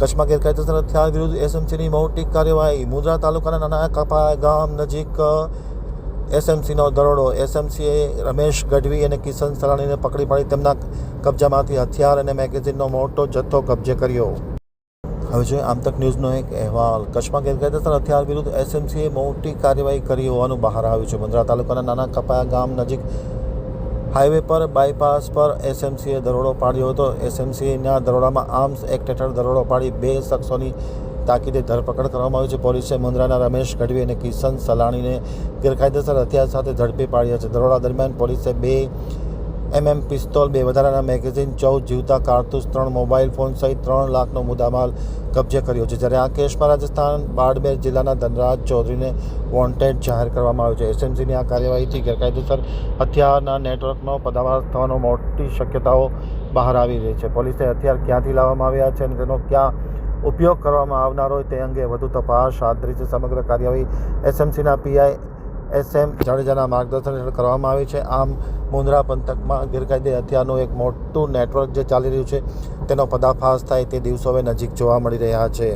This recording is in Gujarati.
કચ્છમાં ગેરકાયદેસર હથિયાર વિરુદ્ધ એસએમસીની મોટી કાર્યવાહી. મુંદ્રા તાલુકાના નાના કપા ગામ નજીક એસએમસીનો દરોડો. એસએમસીએ રમેશ ગઢવી અને કિશન સલાણીને પકડી પાડી તેમના કબજામાંથી હથિયાર અને મેગેઝીનનો મોટો જથ્થો કબજે કર્યો. હવે જોઈએ આમતક ન્યૂઝનો એક અહેવાલ. કચ્છમાં ગેરકાયદેસર હથિયાર વિરુદ્ધ એસએમસીએ મોટી કાર્યવાહી કરી હોવાનું બહાર આવ્યું છે. મુંદ્રા તાલુકાના નાના કપા ગામ નજીક હાઈવે પર બાયપાસ પર એસએમસીએ દરોડો પાડ્યો હતો. એસએમસીના દરોડામાં આર્મ્સ એક્ટ હેઠળ દરોડો પાડી 2 શખ્સોની તાકીદે ધરપકડ કરવામાં આવી છે. પોલીસે મુંદ્રાના રમેશ ગઢવી અને કિશન સલાણીને ગેરકાયદેસર હથિયાર સાથે ઝડપી પાડ્યા છે. દરોડા દરમિયાન પોલીસે 2 mm પિસ્તોલ, 2 વધારાના મેગેઝીન, 14 જીવતા કારતૂસ, 3 મોબાઈલ ફોન સહિત 3 લાખનો મુદ્દામાલ કબજે કર્યો છે. જ્યારે આ કેસમાં રાજસ્થાન બાડમેર જિલ્લાના ધનરાજ ચૌધરીને વોન્ટેડ જાહેર કરવામાં આવ્યો છે. એસએમસીની આ કાર્યવાહીથી ગેરકાયદેસર હથિયારના નેટવર્કનો પર્દાફાશ થવાનો મોટી શક્યતાઓ બહાર આવી રહી છે. પોલીસે હથિયાર ક્યાંથી લાવવામાં આવ્યા છે અને તેનો ક્યાં ઉપયોગ કરવામાં આવનાર હોય તે અંગે વધુ તપાસ હાથ ધરી છે. સમગ્ર કાર્યવાહી એસએમસીના પીઆઈ SM જાડેજાના માર્ગદર્શન હેઠળ કરવામાં આવી છે. આમ મુંદ્રા પંથકમાં ગેરકાયદે હથિયારનું એક મોટું નેટવર્ક જે ચાલી રહ્યું છે તેનો પર્દાફાશ થાય તે દિવસો હવે નજીક જોવા મળી રહ્યા છે.